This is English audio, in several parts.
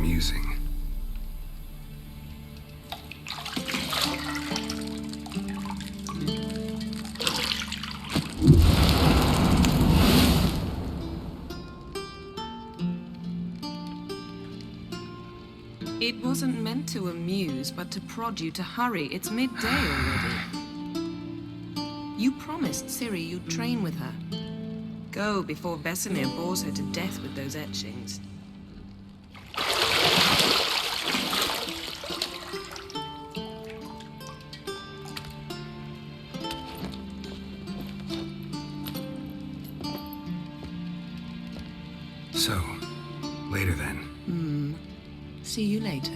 amusing. It wasn't meant to amuse, but to prod you to hurry. It's midday already. You promised Ciri you'd train with her. Go before Vesemir bores her to death with those etchings. So, later then. See you later.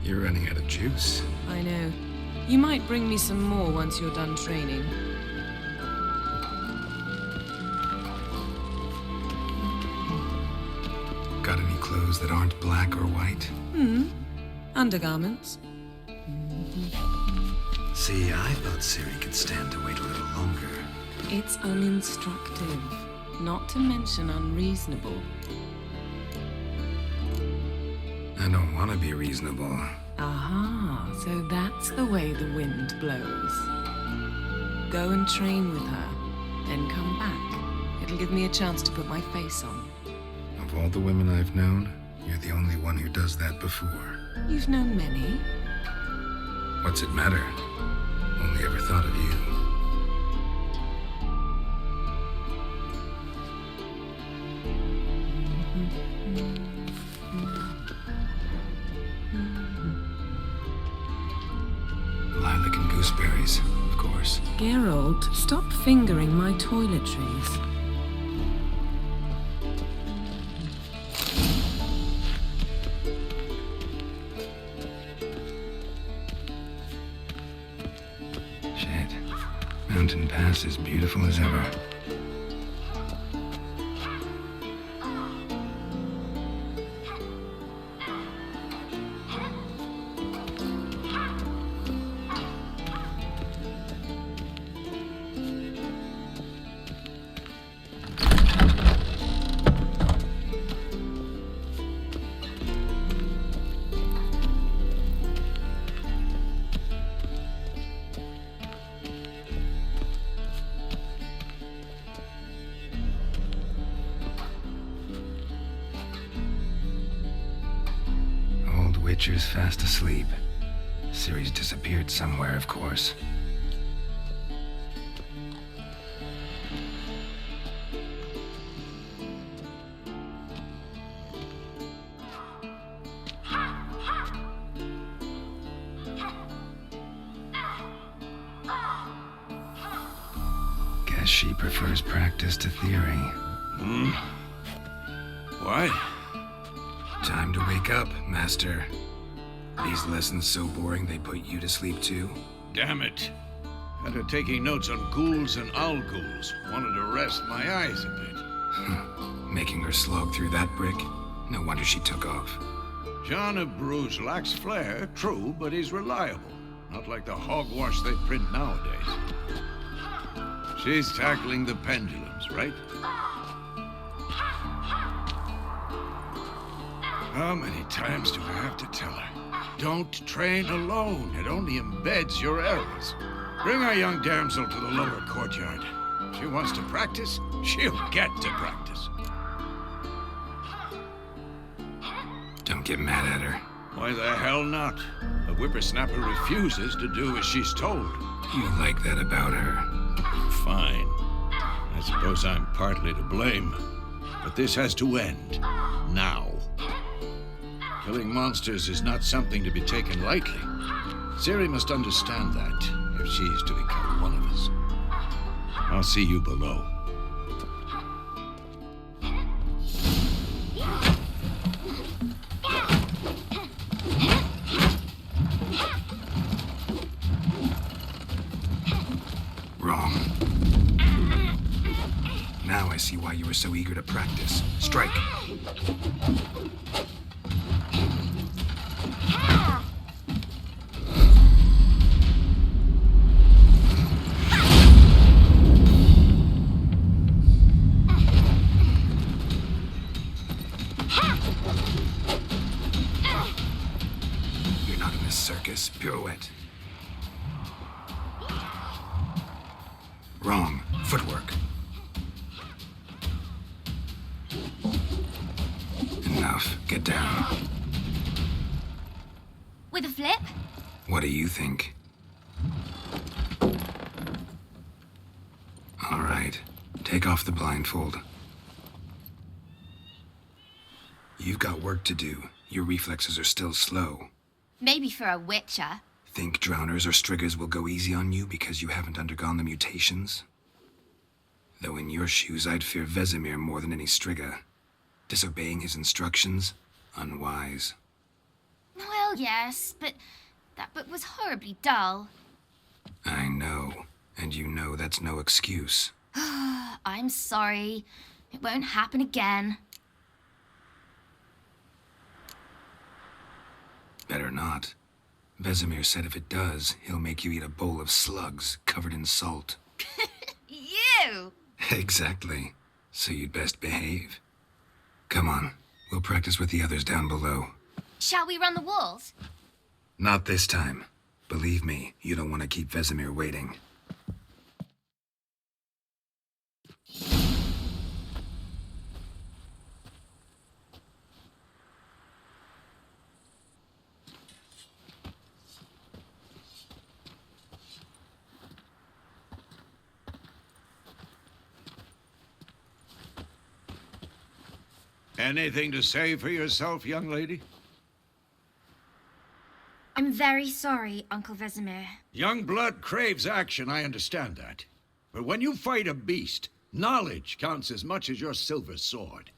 You're running out of juice. I know. You might bring me some more once you're done training. Got any clothes that aren't black or white? Undergarments. See, I thought Ciri could stand to wait a little longer. It's uninstructive, not to mention unreasonable. I don't want to be reasonable. Aha, so that's the way the wind blows. Go and train with her, then come back. It'll give me a chance to put my face on. Of all the women I've known, you're the only one who does that before. You've known many. What's it matter? Only ever thought of you. Lilac and gooseberries, of course. Geralt, stop fingering my toiletries. Shit. Mountain Pass is beautiful as ever. Witcher's fast asleep. Ciri's disappeared somewhere, of course. Guess she prefers practice to theory. What? Time to wake up, Master. These lessons so boring they put you to sleep too? Damn it. Had her taking notes on ghouls and owl ghouls. Wanted to rest my eyes a bit. Making her slog through that brick? No wonder she took off. John of Bruges lacks flair, true, but he's reliable. Not like the hogwash they print nowadays. She's tackling the pendulums, right? How many times do I have to tell her? Don't train alone. It only embeds your errors. Bring our young damsel to the lower courtyard. She wants to practice, she'll get to practice. Don't get mad at her. Why the hell not? A whippersnapper refuses to do as she's told. You like that about her. Fine. I suppose I'm partly to blame. But this has to end. Now. Killing monsters is not something to be taken lightly. Ciri must understand that, if she is to become one of us. I'll see you below. Wrong. Now I see why you were so eager to practice. Strike. You're not in a circus. Pirouette. Wrong. Footwork. Enough. Get down. With a flip? What do you think? All right. Take off the blindfold. You've got work to do. Your reflexes are still slow. Maybe for a witcher. Think drowners or striggers will go easy on you because you haven't undergone the mutations? Though in your shoes, I'd fear Vesemir more than any strigger. Disobeying his instructions? Unwise. Well, yes, but that book was horribly dull. I know. And you know that's no excuse. I'm sorry. It won't happen again. Better not. Vesemir said if it does, he'll make you eat a bowl of slugs covered in salt. You! Exactly. So you'd best behave. Come on. We'll practice with the others down below. Shall we run the walls? Not this time. Believe me, you don't want to keep Vesemir waiting. Anything to say for yourself, young lady? I'm very sorry, Uncle Vesemir. Young blood craves action, I understand that. But when you fight a beast, knowledge counts as much as your silver sword.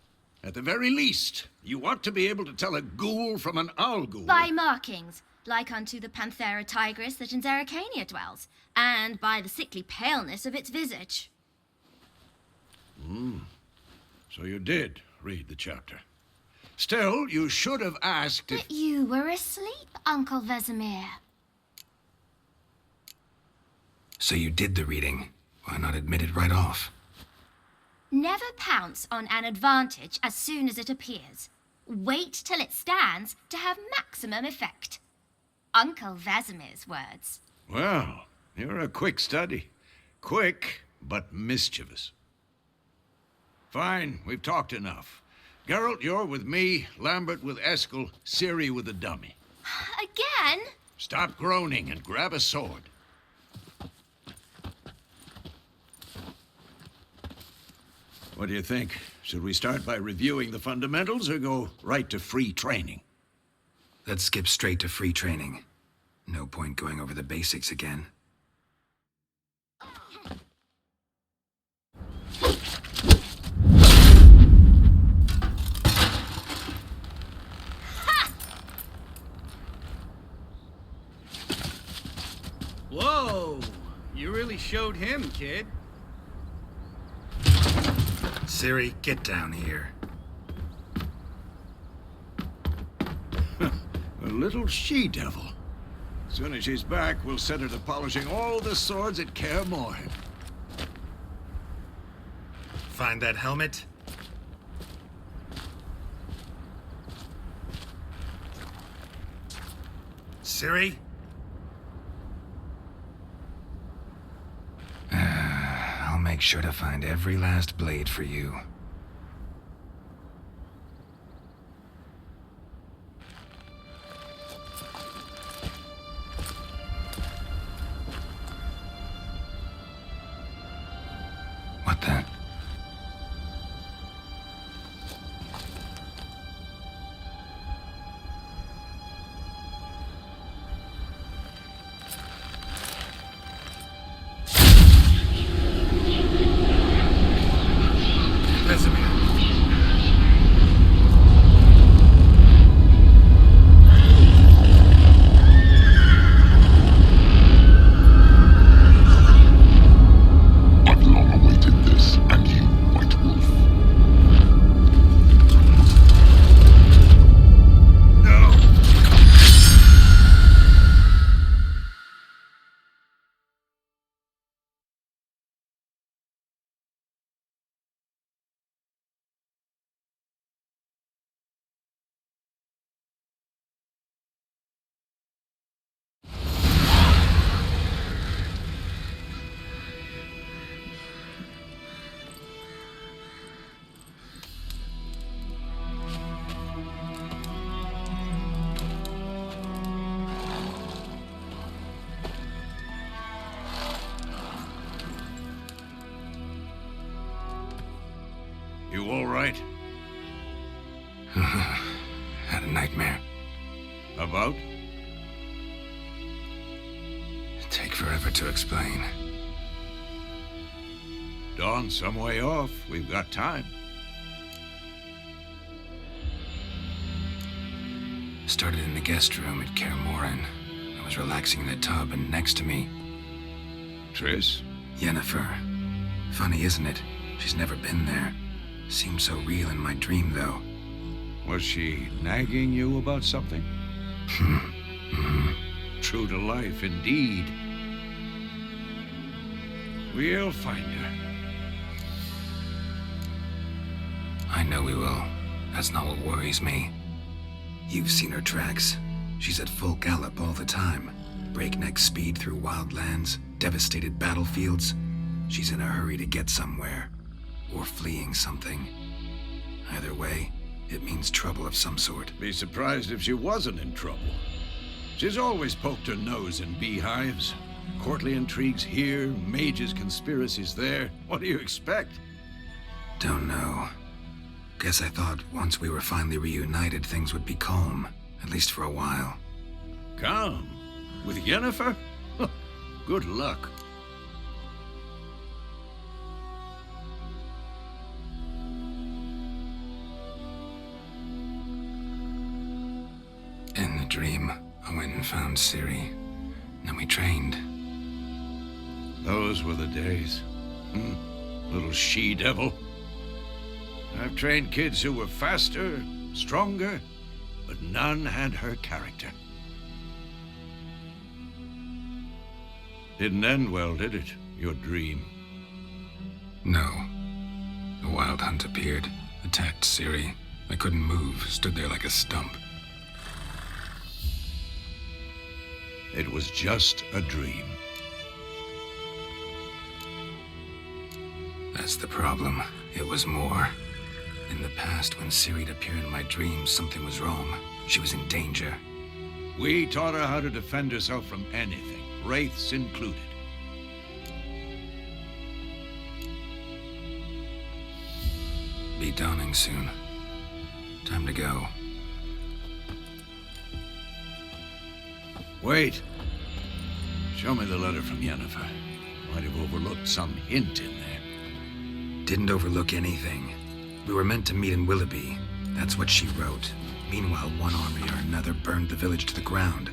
At the very least, you ought to be able to tell a ghoul from an owl ghoul. By markings, like unto the Panthera tigris that in Zerrikania dwells, and by the sickly paleness of its visage. So you did read the chapter. Still, you should have asked if... But you were asleep, Uncle Vesemir. So you did the reading. Why not admit it right off? Never pounce on an advantage as soon as it appears. Wait till it stands to have maximum effect. Uncle Vesemir's words. Well, you're a quick study. Quick, but mischievous. Fine, we've talked enough. Geralt, you're with me, Lambert with Eskel, Ciri with the dummy. Again? Stop groaning and grab a sword. What do you think? Should we start by reviewing the fundamentals or go right to free training? Let's skip straight to free training. No point going over the basics again. Whoa! You really showed him, kid. Ciri, get down here. A little she-devil. Soon as she's back, we'll set her to polishing all the swords at Kaer Morhen. Find that helmet? Ciri? I'll make sure to find every last blade for you. Had a nightmare. About? Take forever to explain. Dawn's some way off. We've got time. Started in the guest room at Kaer Morhen. I was relaxing in the tub, and next to me, Triss? Yennefer. Funny, isn't it? She's never been there. Seemed so real in my dream, though. Was she nagging you about something? True to life, indeed. We'll find her. I know we will. That's not what worries me. You've seen her tracks. She's at full gallop all the time. Breakneck speed through wild lands, devastated battlefields. She's in a hurry to get somewhere. Or fleeing something. Either way, it means trouble of some sort. Be surprised if she wasn't in trouble. She's always poked her nose in beehives. Courtly intrigues here, mages' conspiracies there. What do you expect? Don't know. Guess I thought once we were finally reunited, things would be calm. At least for a while. Calm? With Yennefer? Good luck. In the dream, I went and found Ciri. Then we trained. Those were the days. Little she-devil. I've trained kids who were faster, stronger, but none had her character. Didn't end well, did it? Your dream? No. The Wild Hunt appeared, attacked Ciri. I couldn't move, stood there like a stump. It was just a dream. That's the problem. It was more. In the past, when Ciri'd appear in my dreams, something was wrong. She was in danger. We taught her how to defend herself from anything, wraiths included. Be dawning soon. Time to go. Wait. Show me the letter from Yennefer. Might have overlooked some hint in there. Didn't overlook anything. We were meant to meet in Willoughby. That's what she wrote. Meanwhile, one army or another burned the village to the ground.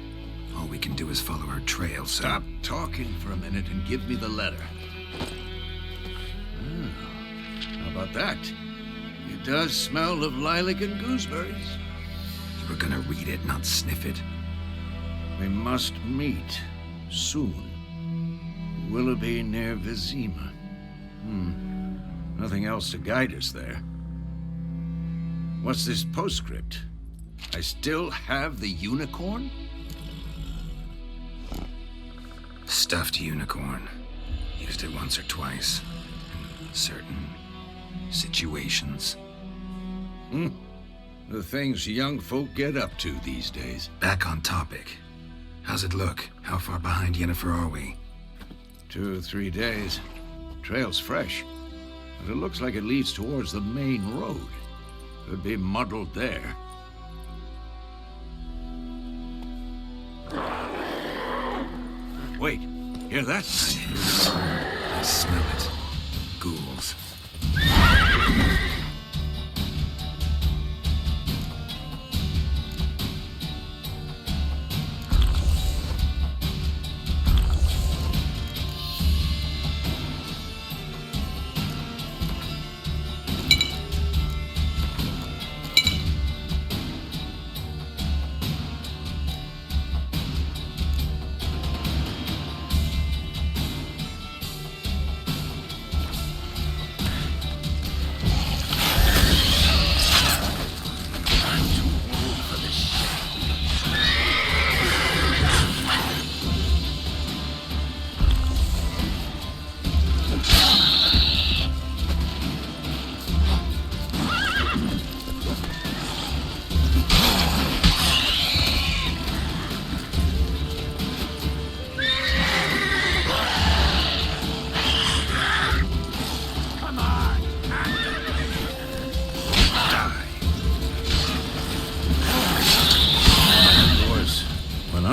All we can do is follow her trail, so... Stop talking for a minute and give me the letter. How about that? It does smell of lilac and gooseberries. You were gonna read it, not sniff it. We must meet soon. Willoughby near Vizima. Nothing else to guide us there. What's this postscript? I still have the unicorn? Stuffed unicorn. Used it once or twice. In certain situations. The things young folk get up to these days. Back on topic. How's it look? How far behind Yennefer are we? 2 or 3 days. Trail's fresh. But it looks like it leads towards the main road. Could be muddled there. Wait, hear that? I smell it. Ghouls.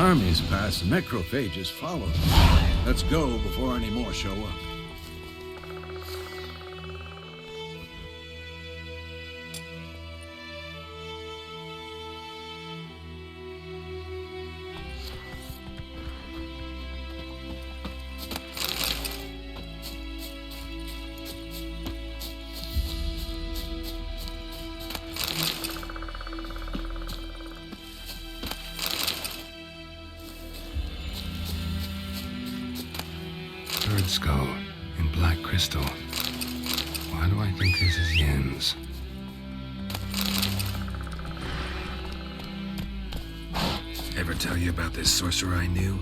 armies pass, necrophages follow. Let's go before any more show up. Bird skull in black crystal. Why do I think this is Yen's? Ever tell you about this sorcerer I knew?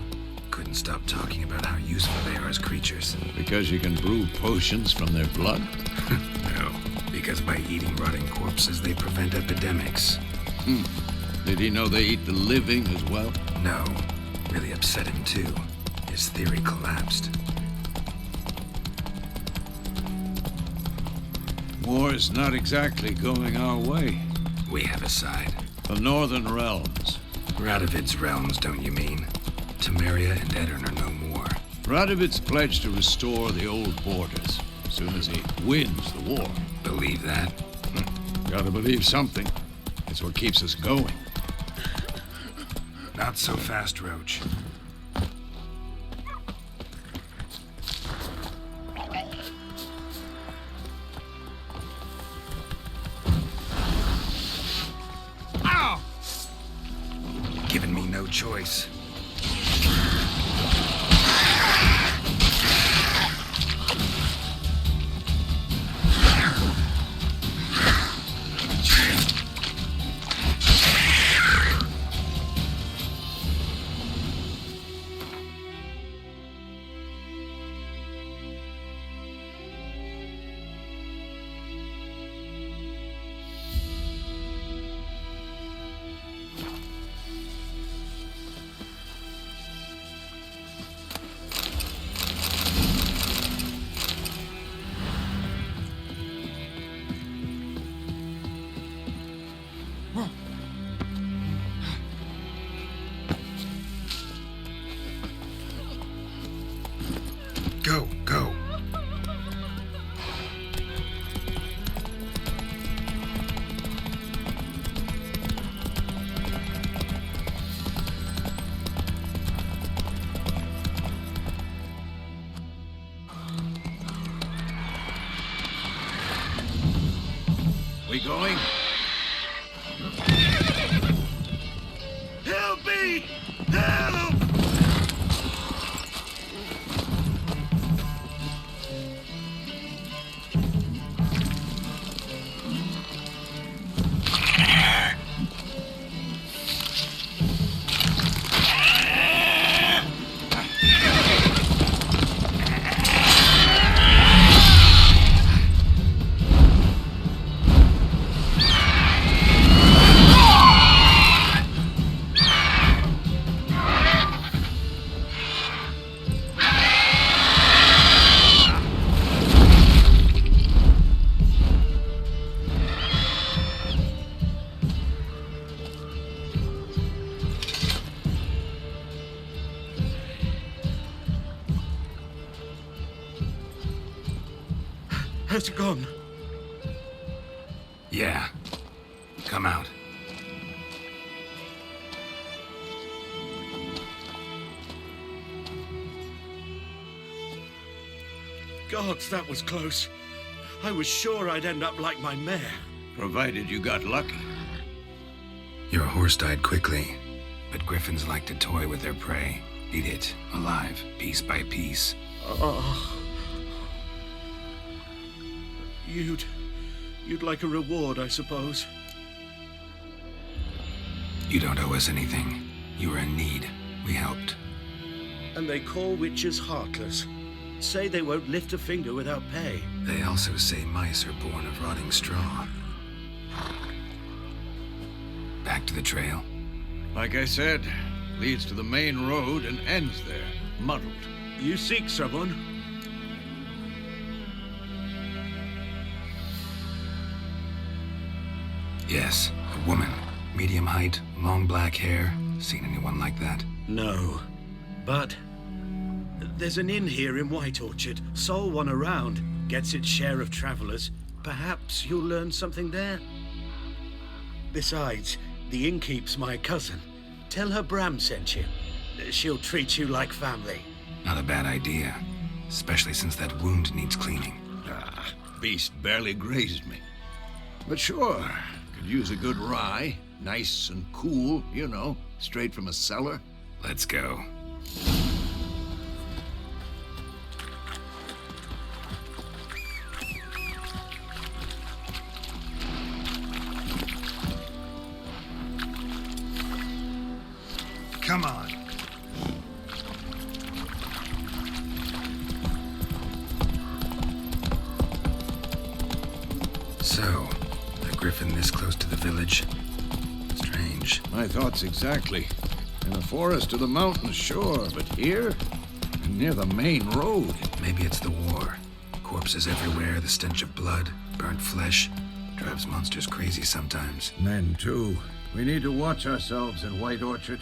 Couldn't stop talking about how useful they are as creatures. Because you can brew potions from their blood? No, because by eating rotting corpses, they prevent epidemics. Did he know they eat the living as well? No, really upset him too. His theory collapsed. War's not exactly going our way. We have a side. The Northern Realms. Radovid's realms, don't you mean? Temeria and Edirn are no more. Radovid's pledged to restore the old borders as soon as he wins the war. Believe that? Gotta believe something. It's what keeps us going. Not so fast, Roach. Ow! Given me no choice. Go, go. We going? Help me! Help! Has it gone? Yeah. Come out. Gods, that was close. I was sure I'd end up like my mare. Provided you got lucky. Your horse died quickly, but griffins like to toy with their prey. Eat it, alive, piece by piece. Oh. You'd like a reward, I suppose. You don't owe us anything. You were in need. We helped. And they call witches heartless. Say they won't lift a finger without pay. They also say mice are born of rotting straw. Back to the trail. Like I said, leads to the main road and ends there, muddled. You seek someone? Yes, a woman. Medium height, long black hair. Seen anyone like that? No. But there's an inn here in White Orchard. Sole one around. Gets its share of travelers. Perhaps you'll learn something there. Besides, the innkeep's my cousin. Tell her Bram sent you. She'll treat you like family. Not a bad idea. Especially since that wound needs cleaning. Ah, beast barely grazed me. But sure, could use a good rye. Nice and cool, you know, straight from a cellar. Let's go. Come on. So, a griffin this close to the village? Strange. My thoughts exactly. In the forest or the mountains, sure, but here? Near the main road. Maybe it's the war. Corpses everywhere, the stench of blood, burnt flesh. Drives monsters crazy sometimes. Men, too. We need to watch ourselves in White Orchard.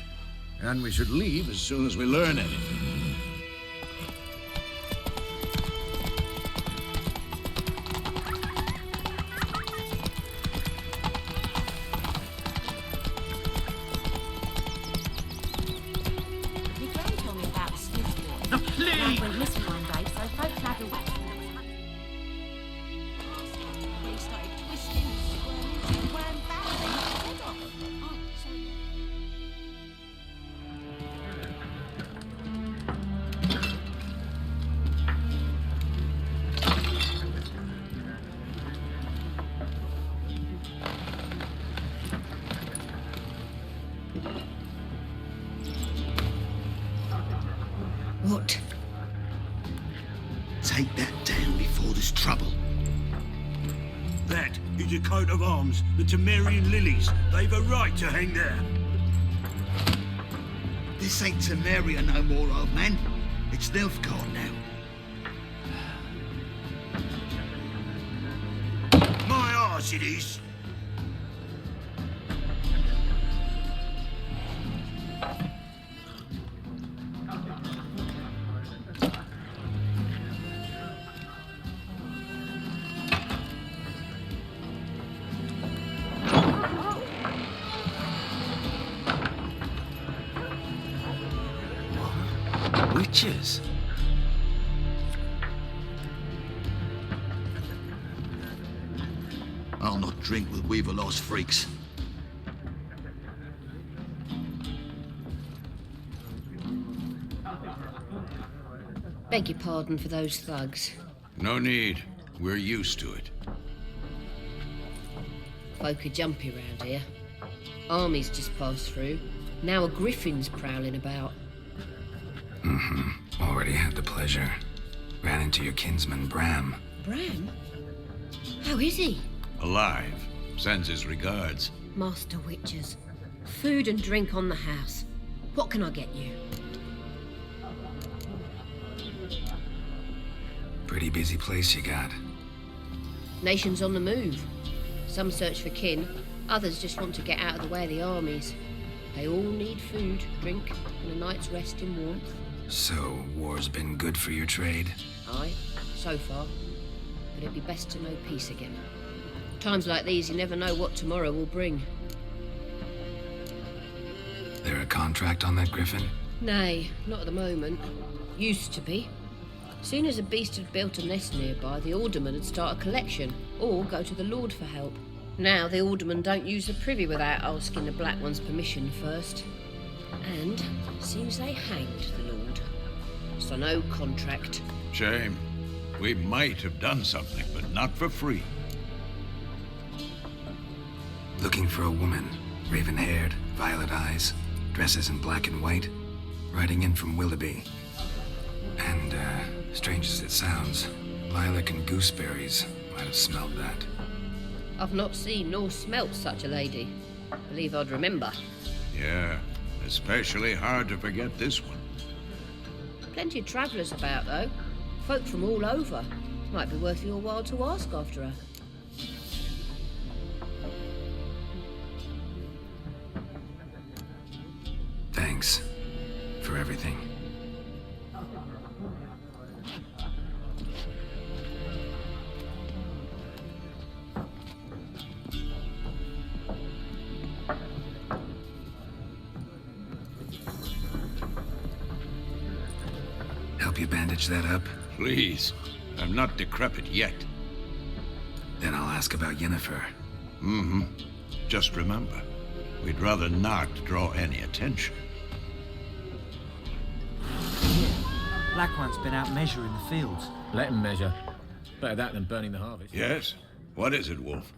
And we should leave as soon as we learn anything. Your friend told me about the Smith boy. I went missing one day, so folks had to wait. He started twisting and squirming and ran back and knocked his head off. Oh, sorry. What? Take that down before there's trouble. That is a coat of arms, the Temerian lilies. They've a right to hang there. This ain't Temeria no more, old man. It's Nilfgaard now. My arse it is. Witches? I'll not drink with Weaver-lost freaks. Beg your pardon for those thugs. No need. We're used to it. Folk are jumpy round here. Armies just passed through. Now a griffin's prowling about. Already had the pleasure. Ran into your kinsman, Bram. Bram? How is he? Alive. Sends his regards. Master Witches. Food and drink on the house. What can I get you? Pretty busy place you got. Nations on the move. Some search for kin, others just want to get out of the way of the armies. They all need food, drink, and a night's rest in warmth. So, war's been good for your trade? Aye, so far. But it'd be best to know peace again. Times like these, you never know what tomorrow will bring. There a contract on that griffin? Nay, not at the moment. Used to be. Soon as a beast had built a nest nearby, the alderman would start a collection, or go to the Lord for help. Now the aldermen don't use the privy without asking the Black One's permission first. And seems they hanged the Lord. So no contract. Shame. We might have done something, but not for free. Looking for a woman. Raven-haired, violet eyes, dresses in black and white. Riding in from Willoughby. And, strange as it sounds, lilac and gooseberries might have smelled that. I've not seen nor smelt such a lady. Believe I'd remember. Yeah, especially hard to forget this one. Plenty of travellers about, though. Folk from all over. Might be worth your while to ask after her. Thanks. for everything. Help you bandage that up? Please. I'm not decrepit yet. Then I'll ask about Yennefer. Mm-hmm. Just remember, we'd rather not draw any attention. Black One's been out measuring the fields. Let him measure. Better that than burning the harvest. Yes? What is it, Wolf?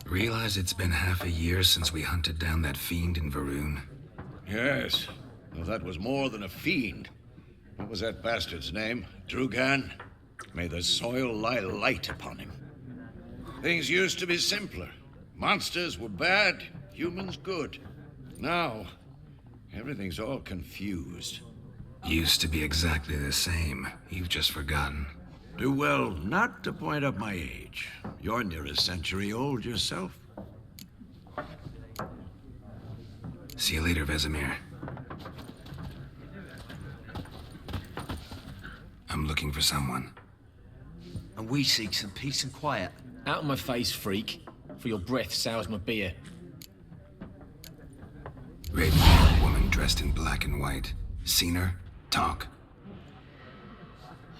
Realize it's been half a year since we hunted down that fiend in Varun. Yes. Well, that was more than a fiend. What was that bastard's name? Drugan? May the soil lie light upon him. Things used to be simpler. Monsters were bad, humans good. Now, everything's all confused. Used to be exactly the same. You've just forgotten. Do well not to point up my age. You're near a century old yourself. See you later, Vesemir. I'm looking for someone. And we seek some peace and quiet. Out of my face, freak. For your breath sours my beer. Raven, woman dressed in black and white. Seen her? Talk.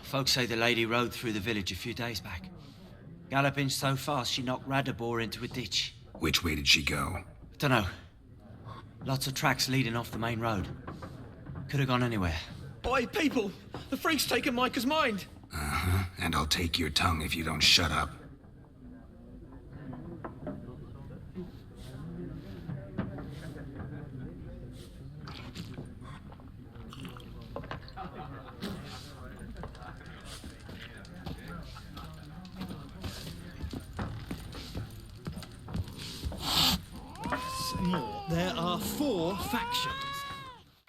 Folks say the lady rode through the village a few days back. Galloping so fast she knocked Radabor into a ditch. Which way did she go? Dunno. Lots of tracks leading off the main road. Could have gone anywhere. Oi, people! The freak's taken Micah's mind! Uh-huh. And I'll take your tongue if you don't shut up. More. There are 4 factions.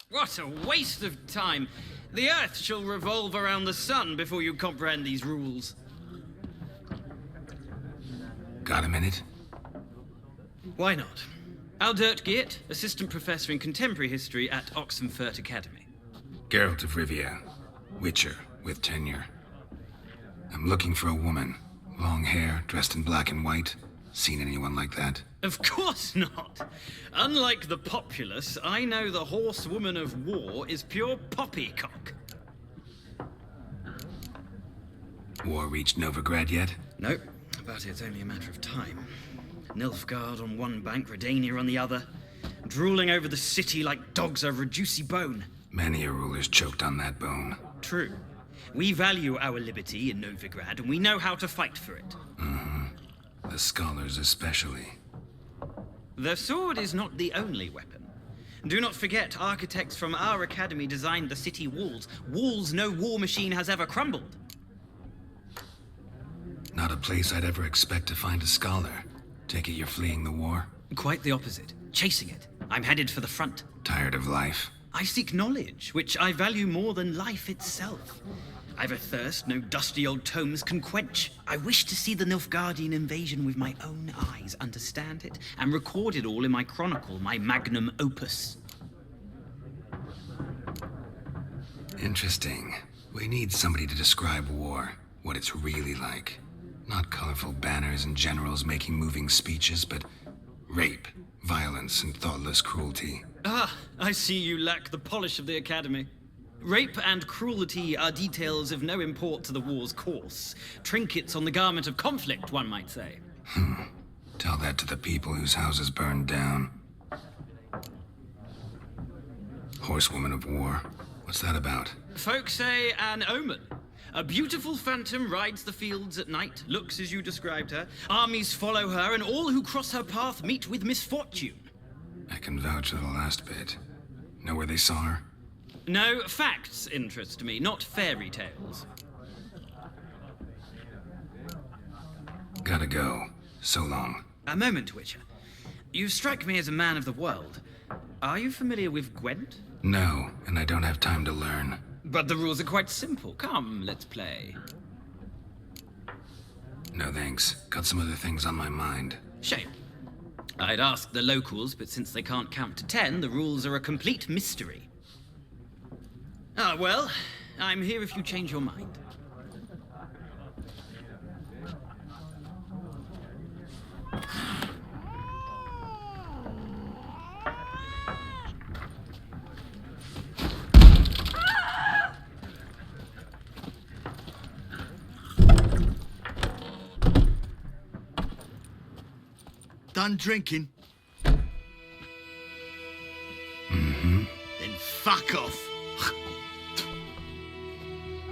What a waste of time. The Earth shall revolve around the sun before you comprehend these rules. Got a minute? Why not? Aldert Geert, Assistant Professor in Contemporary History at Oxenfurt Academy. Geralt of Rivia. Witcher, with tenure. I'm looking for a woman. Long hair, dressed in black and white. Seen anyone like that? Of course not. Unlike the populace, I know the horsewoman of war is pure poppycock. War reached Novigrad yet? Nope, but it's only a matter of time. Nilfgaard on one bank, Redania on the other, drooling over the city like dogs over a juicy bone. Many a ruler's choked on that bone. True. We value our liberty in Novigrad, and we know how to fight for it. Mm-hmm. The scholars especially. The sword is not the only weapon. Do not forget, architects from our academy designed the city walls. Walls no war machine has ever crumbled. Not a place I'd ever expect to find a scholar. Take it you're fleeing the war? Quite the opposite. Chasing it. I'm headed for the front. Tired of life? I seek knowledge, which I value more than life itself. I've a thirst no dusty old tomes can quench. I wish to see the Nilfgaardian invasion with my own eyes, understand it, and record it all in my chronicle, my magnum opus. Interesting. We need somebody to describe war, what it's really like. Not colorful banners and generals making moving speeches, but rape, violence, and thoughtless cruelty. Ah, I see you lack the polish of the academy. Rape and cruelty are details of no import to the war's course. Trinkets on the garment of conflict, one might say. Tell that to the people whose houses burned down. Horsewoman of war. What's that about? Folk say an omen. A beautiful phantom rides the fields at night, looks as you described her. Armies follow her, and all who cross her path meet with misfortune. I can vouch for the last bit. Know where they saw her? No, facts interest me, not fairy tales. Gotta go. So long. A moment, Witcher. You strike me as a man of the world. Are you familiar with Gwent? No, and I don't have time to learn. But the rules are quite simple. Come, let's play. No thanks. Got some other things on my mind. Shame. I'd ask the locals, but since they can't count to 10, the rules are a complete mystery. Ah, well, I'm here if you change your mind. Done drinking? Mm-hmm. Then fuck off.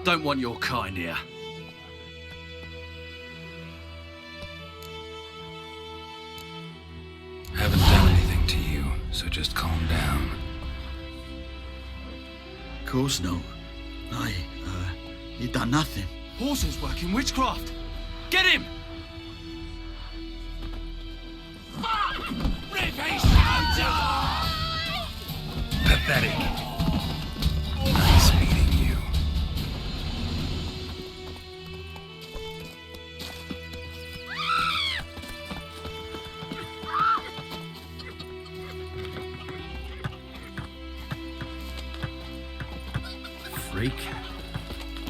Don't want your kind here. Haven't done anything to you, so just calm down. Of course not. You done nothing. Horses working witchcraft. Get him! Pathetic. Nice meeting you. Freak.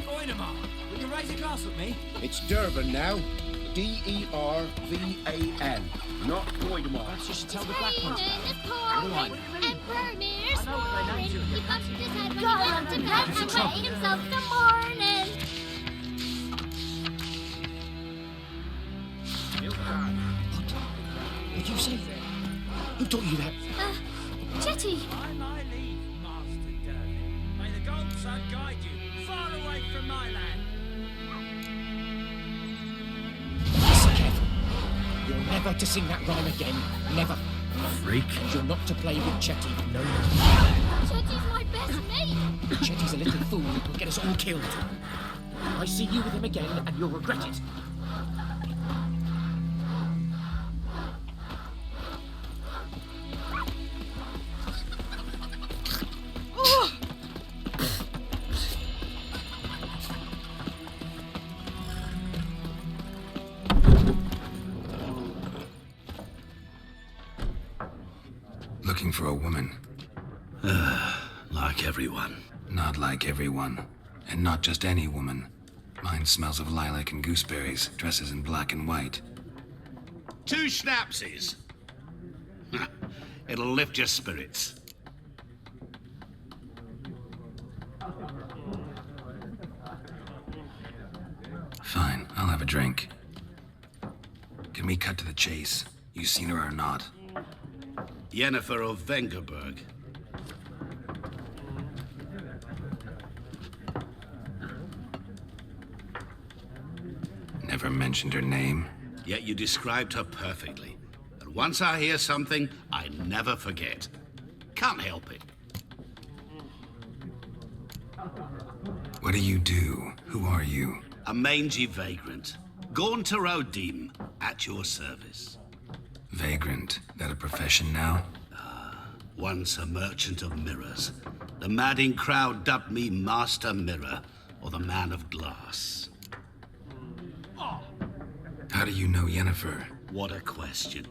Oinamar, will you raise a glass with me? It's Durban now. D-E-R-V-A-N. Not Voidemar. Perhaps you should tell the Black Ones about it. What do I know? Emperor's I know what they named you. He bumped his head when he went to bed and made himself the morning. What did you say? Who taught you that? Chetty. On my leave, Master Durban. May the Golden Sun guide you far away from my land. Listen, Kev. You're never to sing that rhyme again. Never. Freak. You're not to play with Chetty. No. Chetty's my best mate. Chetty's a little fool who will get us all killed. I see you with him again, and you'll regret it. Looking for a woman. Like everyone. Not like everyone. And not just any woman. Mine smells of lilac and gooseberries, dresses in black and white. 2 schnapsies. It'll lift your spirits. Fine, I'll have a drink. Can we cut to the chase? You seen her or not? Yennefer of Vengerberg. Never mentioned her name. Yet you described her perfectly. And once I hear something, I never forget. Can't help it. What do you do? Who are you? A mangy vagrant. Gone to Rodim, at your service. Vagrant. That a profession now? Once a merchant of mirrors. The madding crowd dubbed me Master Mirror, or the Man of Glass. How do you know Yennefer? What a question.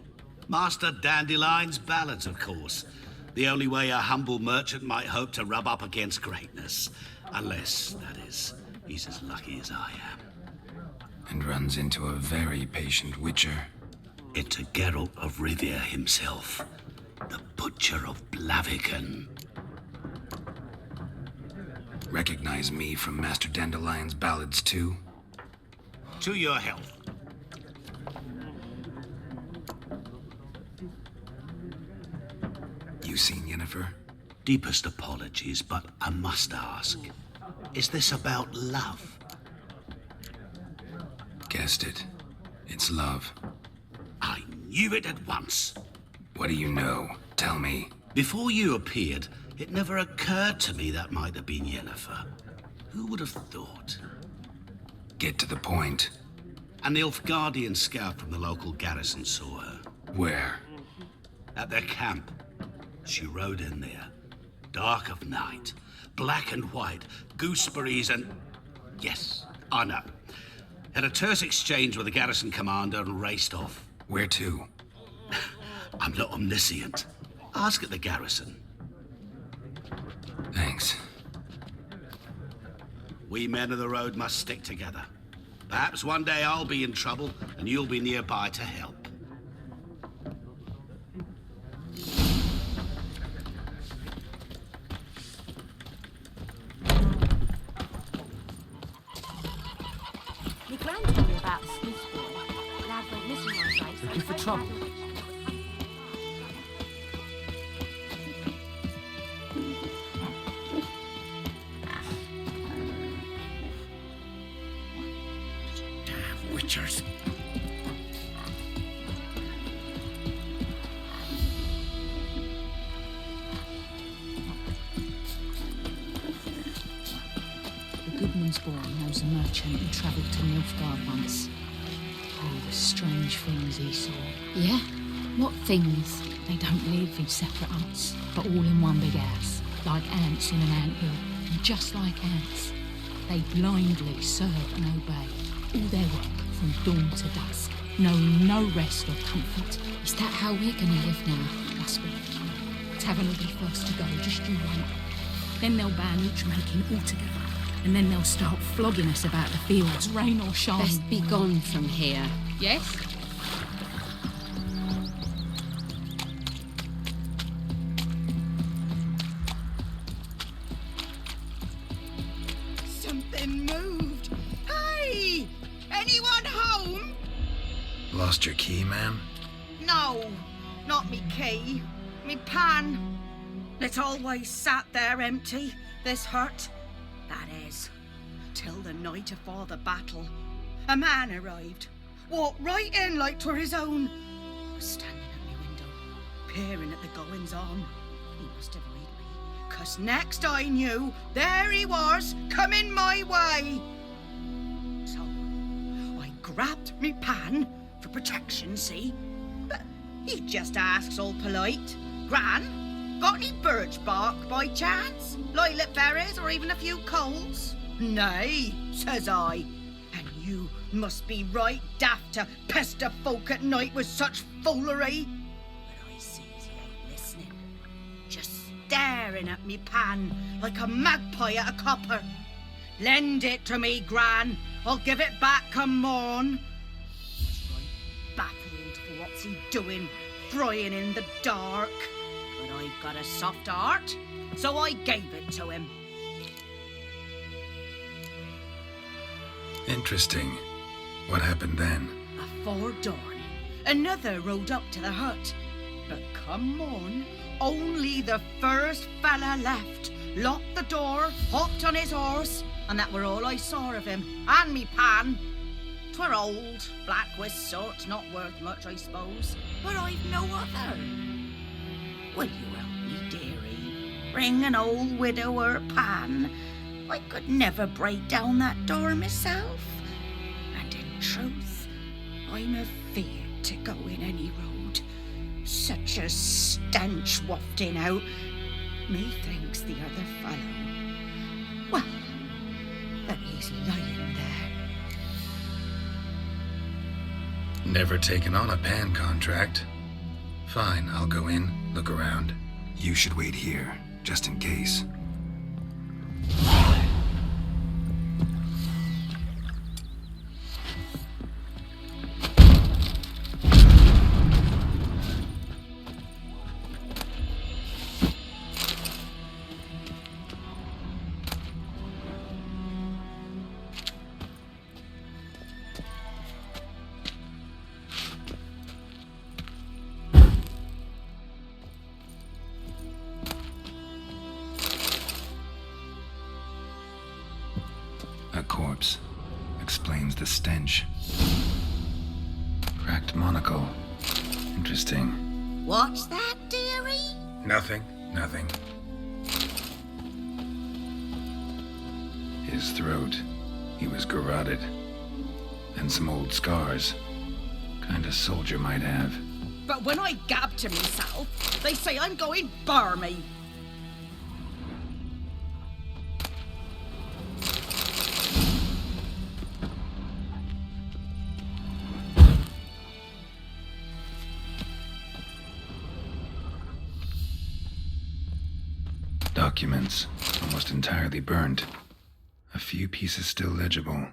Master Dandelion's ballads, of course. The only way a humble merchant might hope to rub up against greatness. Unless, that is, he's as lucky as I am. And runs into a very patient witcher. Into Geralt of Rivia himself. The Butcher of Blaviken. Recognize me from Master Dandelion's ballads too? To your health. You seen Yennefer? Deepest apologies, but I must ask. Is this about love? Guessed it. It's love. I knew it at once. What do you know? Tell me. Before you appeared, it never occurred to me that might have been Yennefer. Who would have thought? Get to the point. An Nilfgaardian scout from the local garrison saw her. Where? At their camp. She rode in there. Dark of night. Black and white. Gooseberries and... Yes, I know. Had a terse exchange with the garrison commander and raced off. Where to? I I'm not omniscient. Ask at the garrison. Thanks. We men of the road must stick together. Perhaps one day I'll be in trouble and you'll be nearby to help. My gran told me about the Smith boy. Lad went missing one day, so Looking for trouble? Damn witchers. The Goodman's boy knows a merchant who travelled to Nilfgaard once. Oh, the strange things he saw. Yeah? What things? They don't live in separate huts, but all in one big house, like ants in an anthill. And just like ants, they blindly serve and obey. All their work from dawn to dusk, knowing no rest or comfort. Is that how we're gonna live now? Must be. Tavern will be first to go, just you wait. Then they'll ban each making altogether. And then they'll start flogging us about the fields, rain or shine. Best be gone from here. Yes? Something moved. Hey! Anyone home? Lost your key, ma'am? No, not me key. Me pan. It always sat there empty, this hut. That is, till the night afore the battle. A man arrived, walked right in like 'twere his own. Was standing at me window, peering at the goings-on. He must have read me, 'cause next I knew, there he was, coming my way. So, I grabbed me pan, for protection, see? But he just asks all polite, Gran, got any birch bark by chance? Lilac berries or even a few coals? Nay, says I. And you must be right daft to pester folk at night with such foolery. But I sees he ain't listening, just staring at me pan like a magpie at a copper. Lend it to me, Gran. I'll give it back come morn. Was right baffled for what's he doing, frying in the dark. But I've got a soft heart, so I gave it to him. Interesting. What happened then? Afore dawn, another rode up to the hut. But come morn, only the first fella left. Locked the door, hopped on his horse, and that were all I saw of him, and me pan. 'Twere old, black-wist sort, not worth much, I suppose. But I've no other. Will you help me, dearie? Bring an old widower pan. I could never break down that door myself. And in truth, I'm afeard to go in any road. Such a stench wafting out. Methinks the other fellow, well, that he's lying there. Never taken on a pan contract. Fine, I'll go in, look around. You should wait here, just in case. A corpse. Explains the stench. Cracked monocle. Interesting. What's that, dearie? Nothing. His throat. He was garroted. And some old scars. Kinda soldier might have. But when I gab to myself, they say I'm going barmy. Documents, almost entirely burned. A few pieces still legible.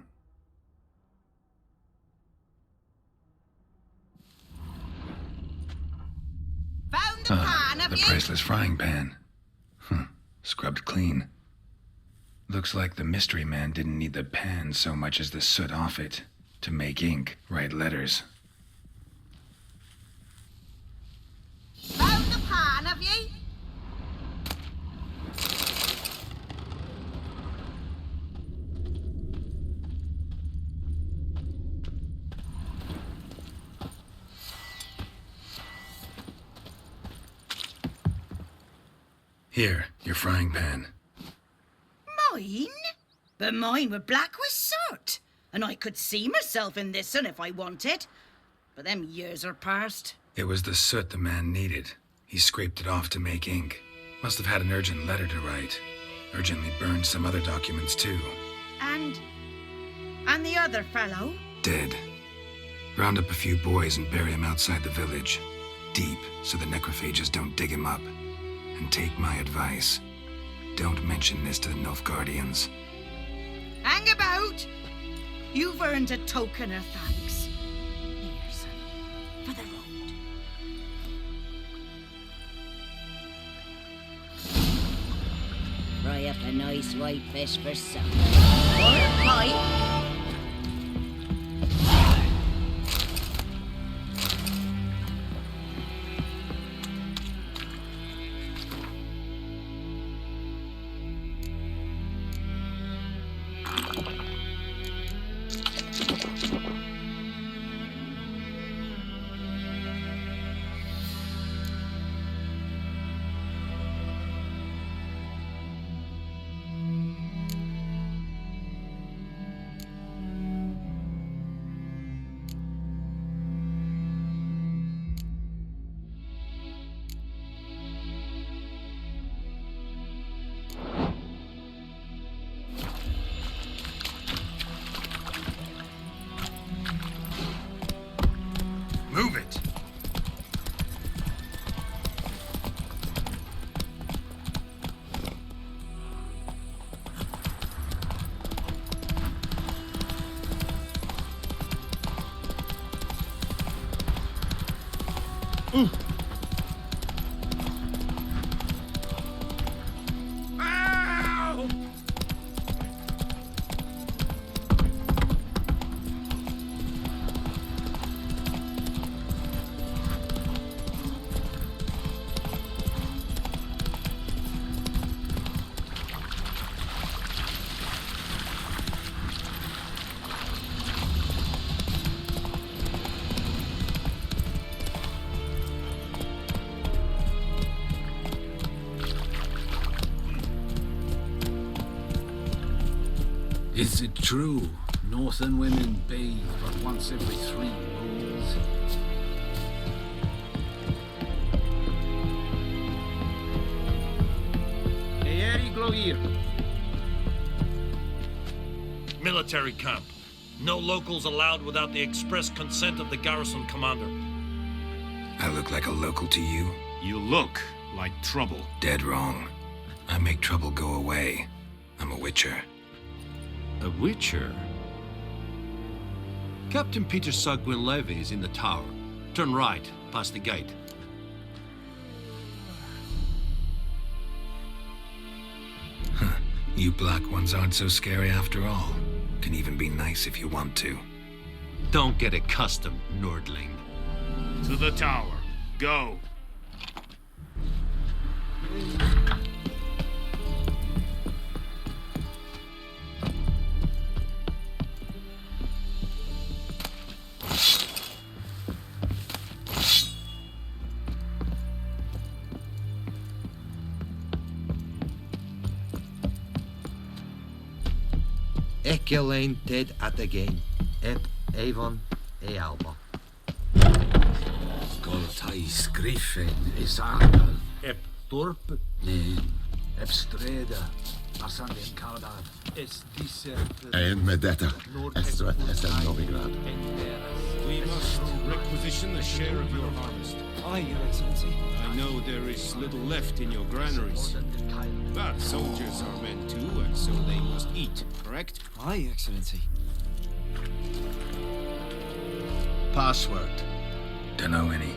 Found the pan, have the you? priceless frying pan. Scrubbed clean. Looks like the mystery man didn't need the pan so much as the soot off it to make ink, write letters. Found the pan, have you? Here, your frying pan. Mine? But mine were black with soot. And I could see myself in this one if I wanted. But them years are past. It was the soot the man needed. He scraped it off to make ink. Must have had an urgent letter to write. Urgently burned some other documents too. And the other fellow? Dead. Round up a few boys and bury him outside the village. Deep, so the necrophages don't dig him up. And take my advice. Don't mention this to the Nilfgaardians. Hang about! You've earned a token of thanks. Here, son, for the road. Fry up a nice white fish for supper. Or a pie. Move it! Is it true? Northern women bathe but once every 3 moons. Military camp. No locals allowed without the express consent of the garrison commander. I look like a local to you? You look like trouble. Dead wrong. I make trouble go away. I'm a witcher. A witcher? Captain Peter Sagwin Levy is in the tower. Turn right, past the gate. You black ones aren't so scary after all. Can even be nice if you want to. Don't get accustomed, Nordling. To the tower. Go. Ecce alleen ted at again. Ep Avon e Alba. Goltai scrifen is aangal. Ep dorp? Nee. Ep streda. And Medetta, Estrath, Essen, Novigrad. We must requisition a share of your harvest. Aye, Your Excellency. I know there is little left in your granaries. But soldiers are men too, and so they must eat, correct? Aye, Your Excellency. Password. Dunno any.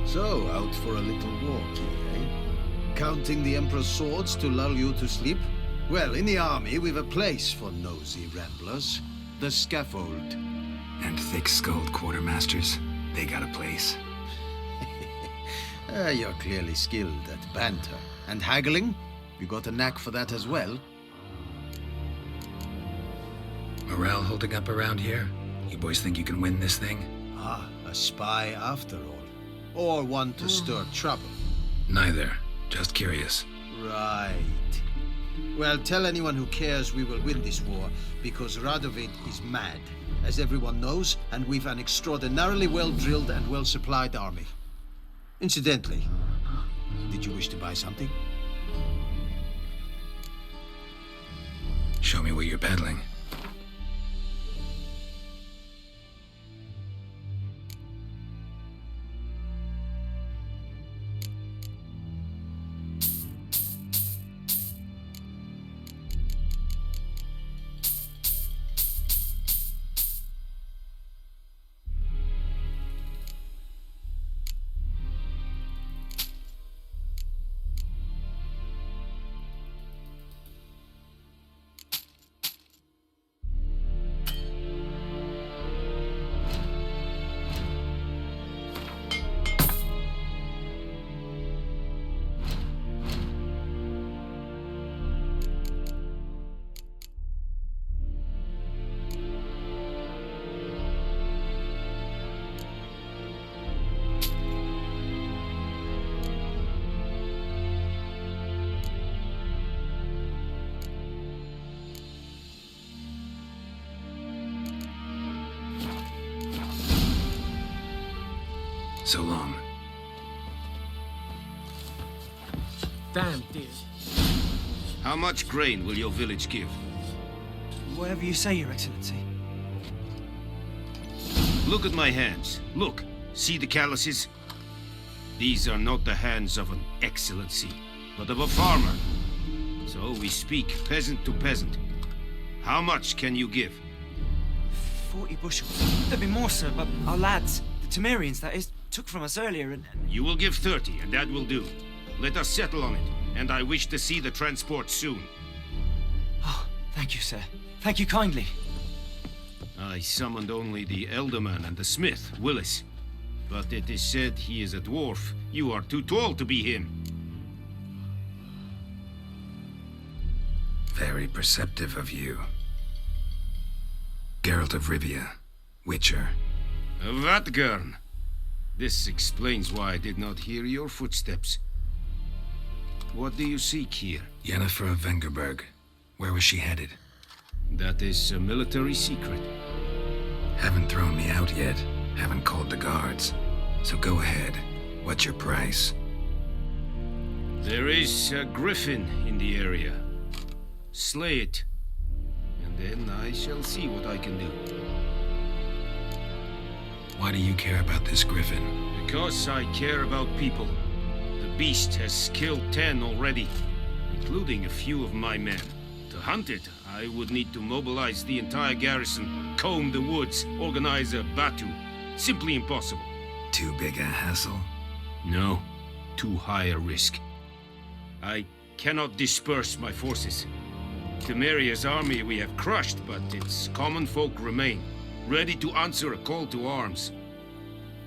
So, out for a little walk, eh? Counting the Emperor's swords to lull you to sleep? Well, in the army, we've a place for nosy ramblers. The scaffold. And thick-skulled quartermasters, they got a place. You're clearly skilled at banter. And haggling? You got a knack for that as well? Morale holding up around here? You boys think you can win this thing? Ah, a spy after all. Or one to stir trouble. Neither. Just curious. Right. Well, tell anyone who cares we will win this war, because Radovid is mad, as everyone knows, and we've an extraordinarily well-drilled and well-supplied army. Incidentally, did you wish to buy something? Show me what you're peddling. So long. Damn, dear. How much grain will your village give? Whatever you say, Your Excellency. Look at my hands. Look. See the calluses? These are not the hands of an excellency, but of a farmer. So we speak peasant to peasant. How much can you give? 40 bushels. There'd be more, sir, but our lads, the Temerians, that is, took from us earlier and... You will give 30, and that will do. Let us settle on it, and I wish to see the transport soon. Oh, thank you, sir. Thank you kindly. I summoned only the Elderman and the smith, Willis. But it is said he is a dwarf. You are too tall to be him. Very perceptive of you. Geralt of Rivia, Witcher. Vatgern. This explains why I did not hear your footsteps. What do you seek here? Yennefer of Vengerberg. Where was she headed? That is a military secret. Haven't thrown me out yet. Haven't called the guards. So go ahead. What's your price? There is a griffin in the area. Slay it. And then I shall see what I can do. Why do you care about this griffin? Because I care about people. The beast has killed 10 already, including a few of my men. To hunt it, I would need to mobilize the entire garrison, comb the woods, organize a batu. Simply impossible. Too big a hassle? No, too high a risk. I cannot disperse my forces. Temeria's army we have crushed, but its common folk remain, ready to answer a call to arms.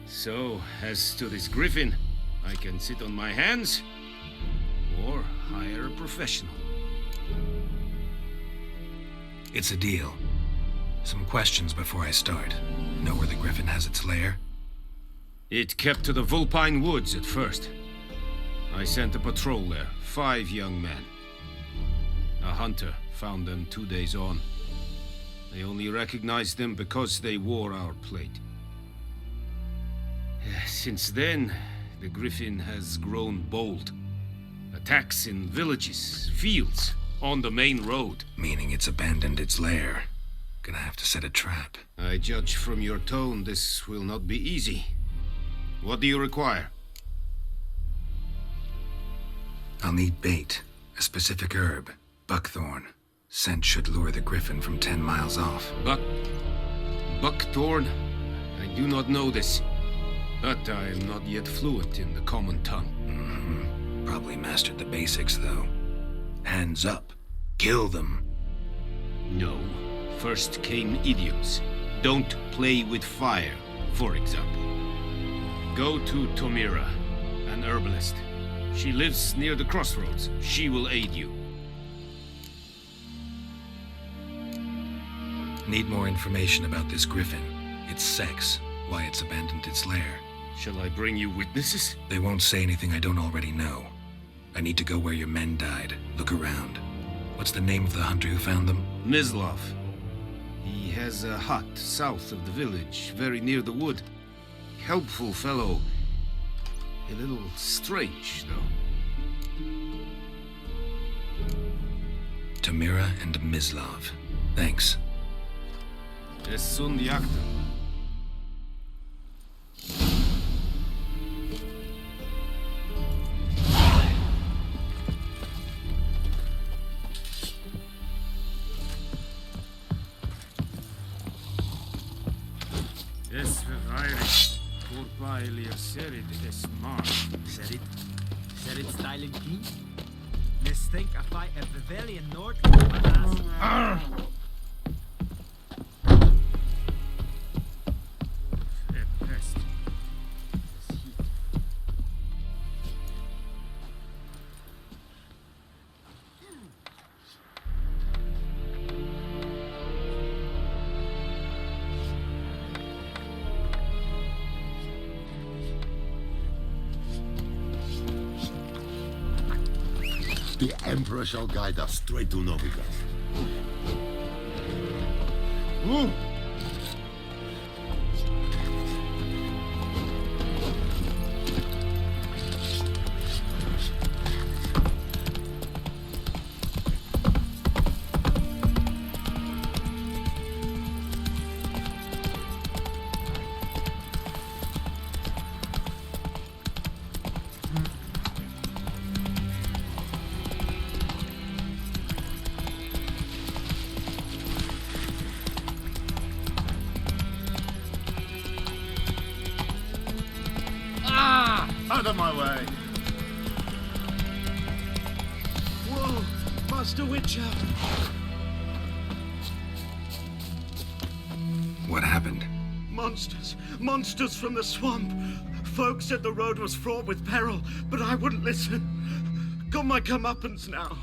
So, as to this griffin, I can sit on my hands, or hire a professional. It's a deal. Some questions before I start. Know where the griffin has its lair? It kept to the Vulpine Woods at first. I sent a patrol there, 5 young men. A hunter found them 2 days on. They only recognized them because they wore our plate. Since then, the griffin has grown bold. Attacks in villages, fields, On the main road. Meaning it's abandoned its lair. Gonna have to set a trap. I judge from your tone this will not be easy. What do you require? I'll need bait. A specific herb. Buckthorn. Scent should lure the griffin from 10 miles off. Buckthorn? I do not know this. But I am not yet fluent in the common tongue. Probably mastered the basics, though. Hands up. Kill them. No. First came idioms. Don't play with fire, for example. Go to Tomira, an herbalist. She lives near the crossroads. She will aid you. Need more information about this griffin. Its sex, why it's abandoned its lair. Shall I bring you witnesses? They won't say anything I don't already know. I need to go where your men died. Look around. What's the name of the hunter who found them? Mislav. He has a hut south of the village, very near the wood. Helpful fellow. A little strange, though. Tomira and Mislav. Thanks. Es sun jakten. Es verweirig. Voorbij serit es maar. Serit styling key. Mistake I fight a Bavarian North. Pest. The Emperor shall guide us straight to Novigrad. Out of my way! Whoa! Master Witcher! What happened? Monsters! Monsters from the swamp! Folk said the road was fraught with peril, but I wouldn't listen. Got my comeuppance now.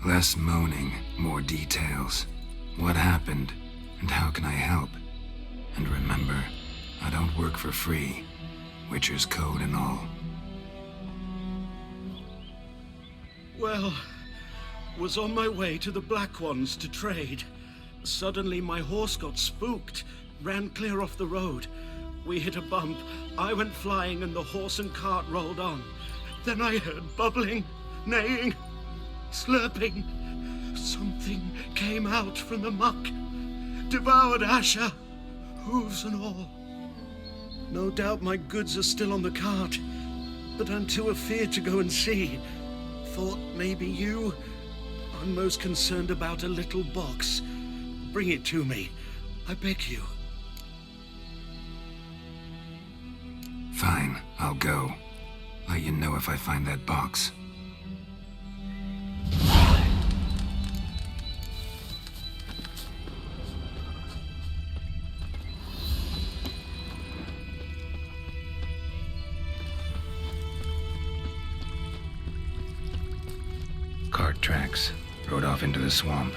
Less moaning, more details. What happened, and how can I help? And remember, I don't work for free. Witcher's code and all. Well, was on my way to the Black Ones to trade. Suddenly my horse got spooked, ran clear off the road. We hit a bump, I went flying and the horse and cart rolled on. Then I heard bubbling, neighing, slurping. Something came out from the muck, devoured Asher, hooves and all. No doubt my goods are still on the cart, but I'm too afeard to go and see. Thought maybe you. I'm most concerned about a little box. Bring it to me, I beg you. Fine, I'll go. Let you know if I find that box. Cart tracks. Rode off into the swamp.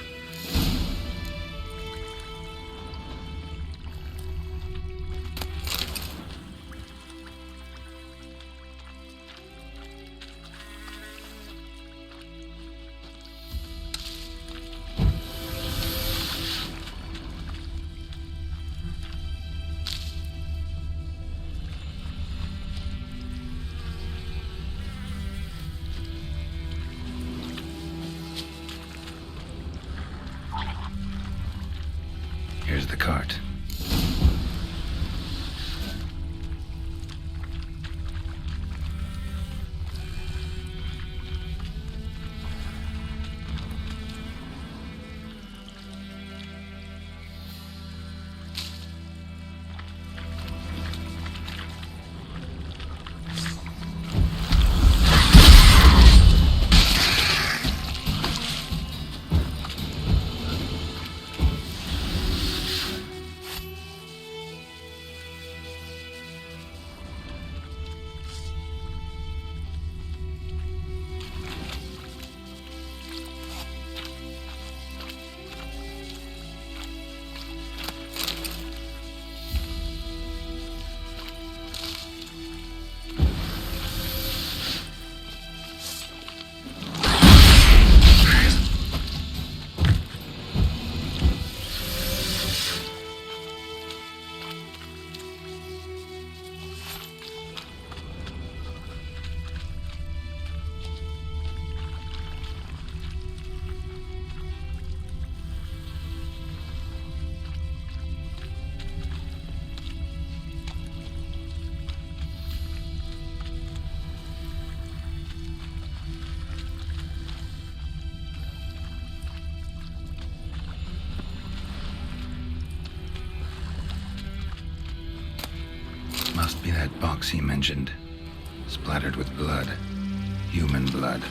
That box he mentioned, splattered with blood. Human blood.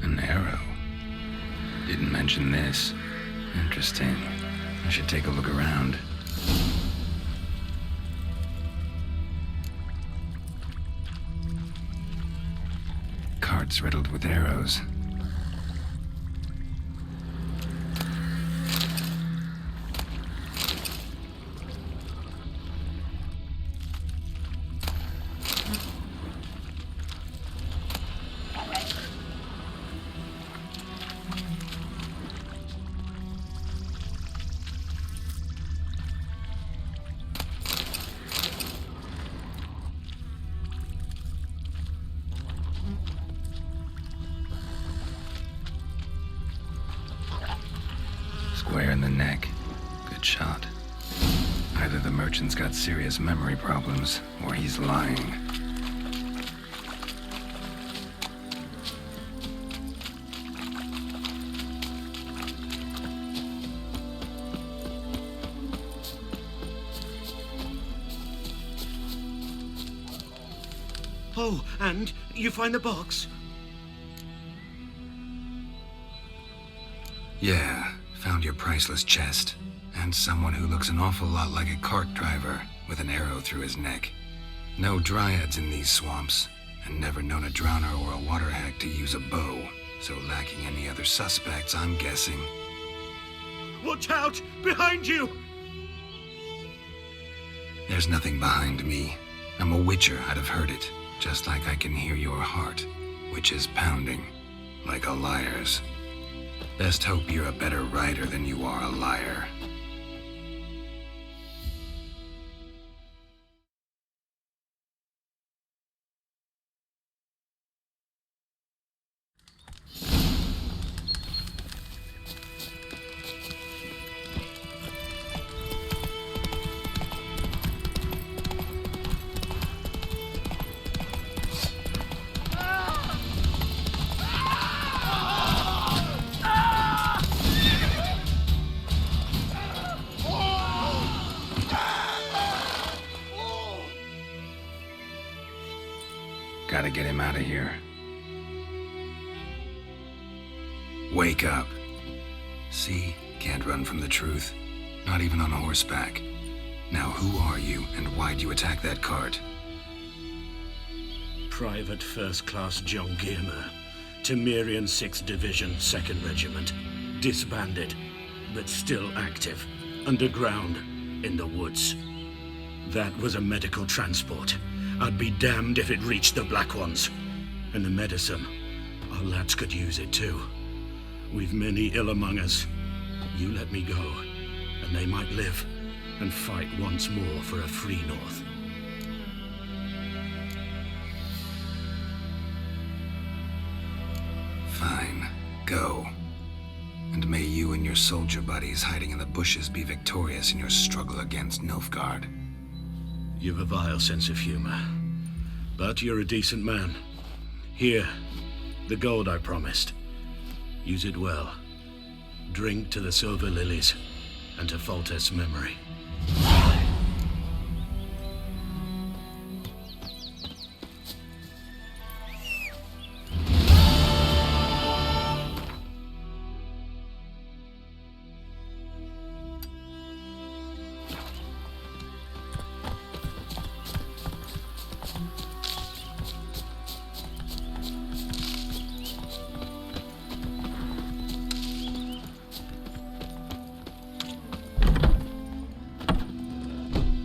An arrow. Didn't mention this. Interesting. I should take a look around. Carts riddled with arrows. Square in the neck. Good shot. Either the merchant's got serious memory problems, or he's lying. Oh, and you find the box? Yeah, found your priceless chest. And someone who looks an awful lot like a cart driver, with an arrow through his neck. No dryads in these swamps, and never known a drowner or a water hag to use a bow. So lacking any other suspects, I'm guessing. Watch out! Behind you! There's nothing behind me. I'm a witcher, I'd have heard it. Just like I can hear your heart, which is pounding, like a liar's. Best hope you're a better rider than you are a liar. Gotta get him out of here. Wake up. See? Can't run from the truth. Not even on horseback. Now who are you, and why'd you attack that cart? Private First Class John Giermer, Temerian 6th Division, 2nd Regiment. Disbanded, but still active. Underground, in the woods. That was a medical transport. I'd be damned if it reached the Black Ones. And the medicine, our lads could use it too. We've many ill among us. You let me go, and they might live and fight once more for a free North. Fine. Go. And may you and your soldier buddies hiding in the bushes be victorious in your struggle against Nilfgaard. You've a vile sense of humor. But you're a decent man. Here, the gold I promised. Use it well. Drink to the silver lilies, and to Foltest's memory.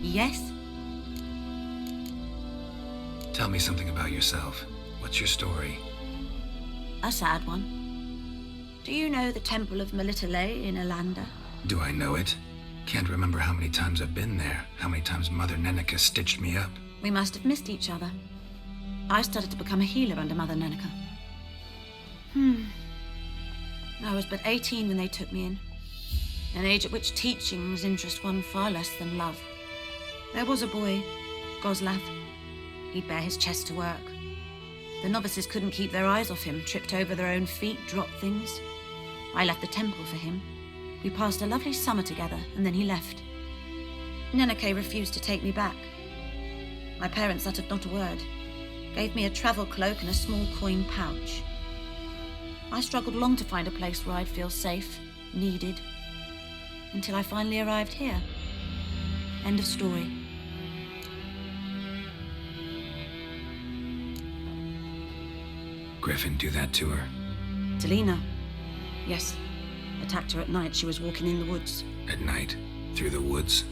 Yes? Tell me something about yourself. What's your story? A sad one. Do you know the Temple of Melitele in Alanda? Do I know it? Can't remember how many times I've been there, how many times Mother Neneka stitched me up. We must have missed each other. I started to become a healer under Mother Neneka. I was but 18 when they took me in. An age at which teachings interest one far less than love. There was a boy, Goslav. He'd bare his chest to work. The novices couldn't keep their eyes off him, tripped over their own feet, dropped things. I left the temple for him. We passed a lovely summer together, and then he left. Neneke refused to take me back. My parents uttered not a word, gave me a travel cloak and a small coin pouch. I struggled long to find a place where I'd feel safe, needed, until I finally arrived here. End of story. Griffin do that to her? Delina. Yes. Attacked her at night. She was walking in the woods. At night? Through the woods?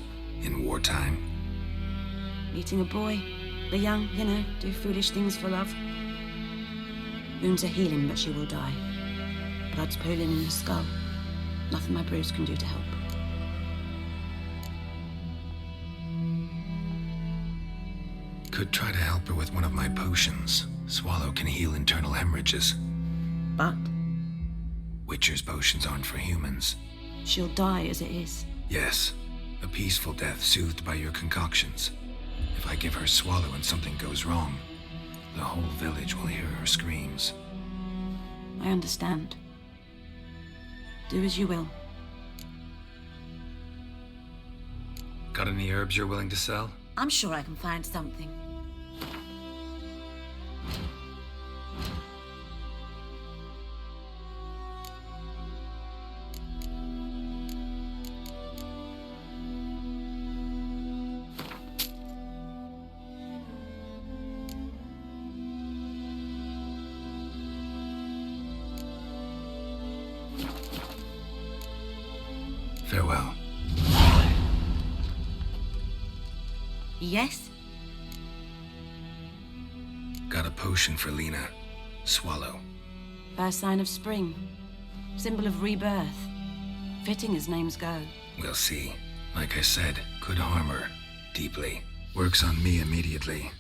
In wartime? Meeting a boy. The young, do foolish things for love. Wounds are healing, but she will die. Blood's pooling in her skull. Nothing my bruise can do to help. Could try to help her with one of my potions. Swallow can heal internal hemorrhages. But? Witcher's potions aren't for humans. She'll die as it is. Yes. A peaceful death soothed by your concoctions. If I give her Swallow and something goes wrong, the whole village will hear her screams. I understand. Do as you will. Got any herbs you're willing to sell? I'm sure I can find something. Farewell. Yes? Got a potion for Lena. Swallow. First sign of spring. Symbol of rebirth. Fitting as names go. We'll see. Like I said, could harm her. Deeply. Works on me immediately.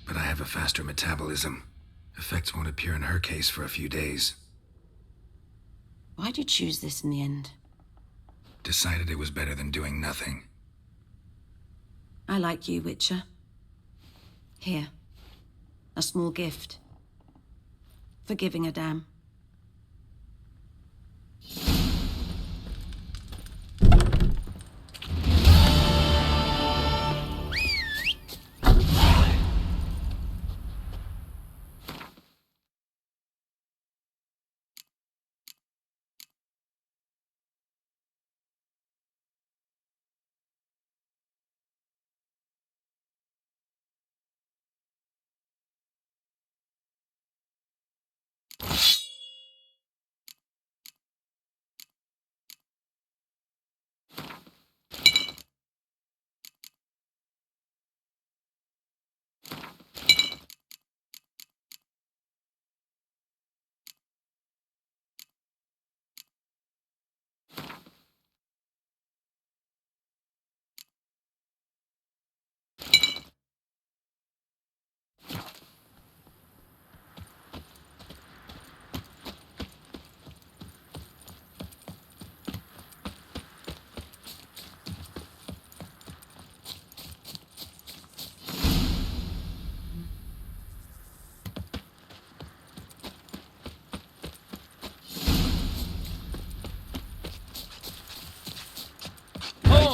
But I have a faster metabolism. Effects won't appear in her case for a few days. Why'd you choose this in the end? Decided it was better than doing nothing. I like you, Witcher. Here. A small gift. For giving a damn.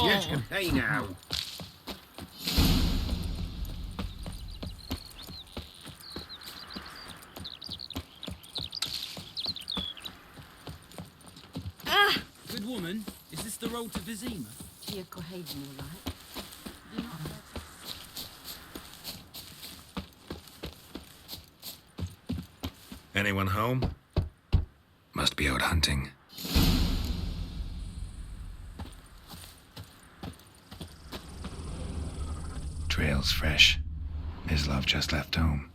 Yes, hey now. Good woman, is this the road to Vizima? Dear Cohagen, all right? Anyone home? Must be out hunting. Trail's fresh. Mislav just left home.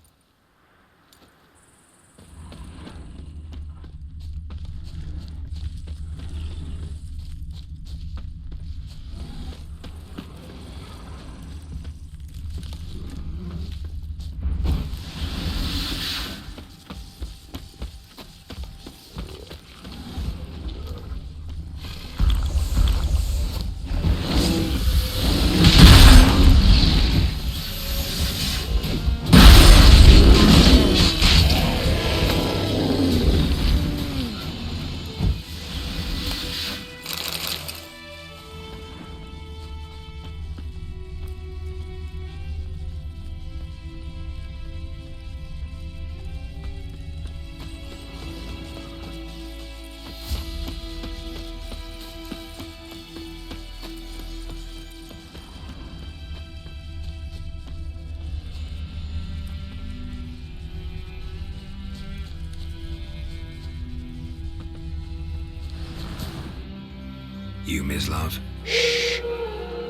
You, Mislav? Shh!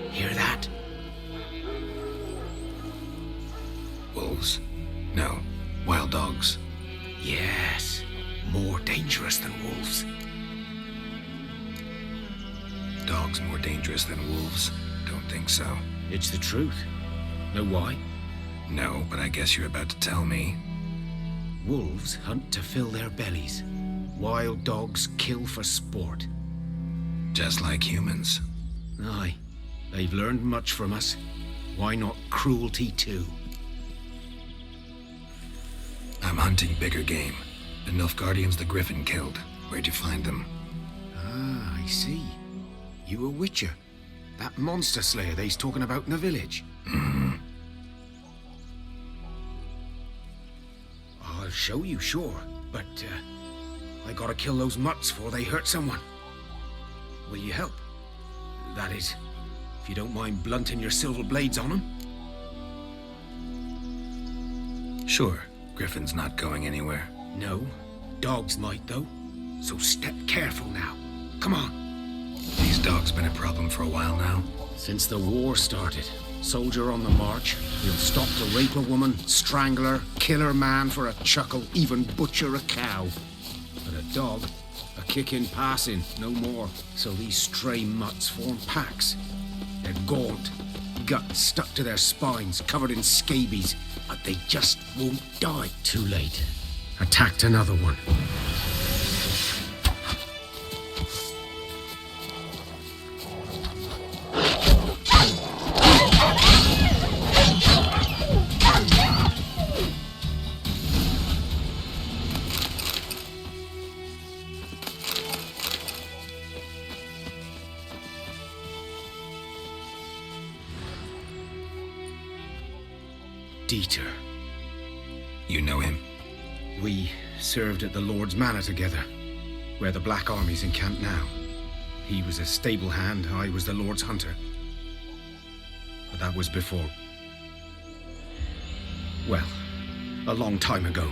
Hear that? Wolves? No. Wild dogs. Yes. More dangerous than wolves. Dogs more dangerous than wolves? Don't think so. It's the truth. Know why? No, but I guess you're about to tell me. Wolves hunt to fill their bellies. Wild dogs kill for sport. Just like humans. Aye. They've learned much from us. Why not cruelty too? I'm hunting bigger game. The Nilfgaardians the Griffin killed. Where'd you find them? Ah, I see. You a witcher. That monster slayer they's talking about in the village. Mm-hmm. I'll show you, sure. But, I gotta kill those mutts before they hurt someone. Will you help? That is, if you don't mind blunting your silver blades on them. Sure. Griffin's not going anywhere. No. Dogs might, though. So step careful now. Come on. These dogs been a problem for a while now? Since the war started. Soldier on the march. He'll stop to rape a woman, strangle her, kill her man for a chuckle, even butcher a cow. But a dog, a kick in passing, no more. So these stray mutts form packs. They're gaunt, guts stuck to their spines, covered in scabies, but they just won't die. Too late. Attacked another one. Dieter. You know him? We served at the Lord's Manor together, where the Black Army's encamped now. He was a stable hand, I was the Lord's hunter. But that was before... well, a long time ago.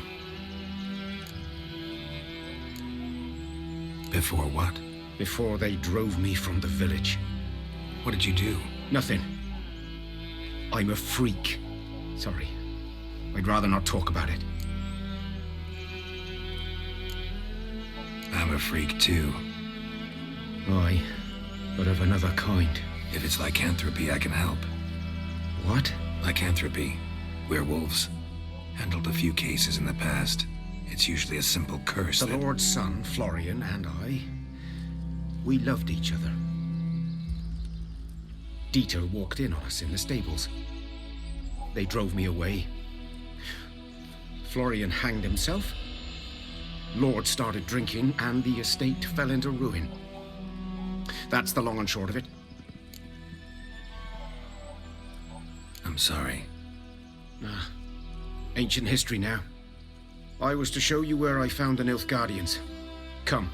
Before what? Before they drove me from the village. What did you do? Nothing. I'm a freak. Sorry. I'd rather not talk about it. I'm a freak too. Aye, but of another kind. If it's lycanthropy, I can help. What? Lycanthropy. Werewolves. Handled a few cases in the past. It's usually a simple curse. The Lord's son, Florian, and I, we loved each other. Dieter walked in on us in the stables. They drove me away. Florian hanged himself. Lord started drinking, and the estate fell into ruin. That's the long and short of it. I'm sorry. Ancient history now. I was to show you where I found the Nilfgaardians. Come.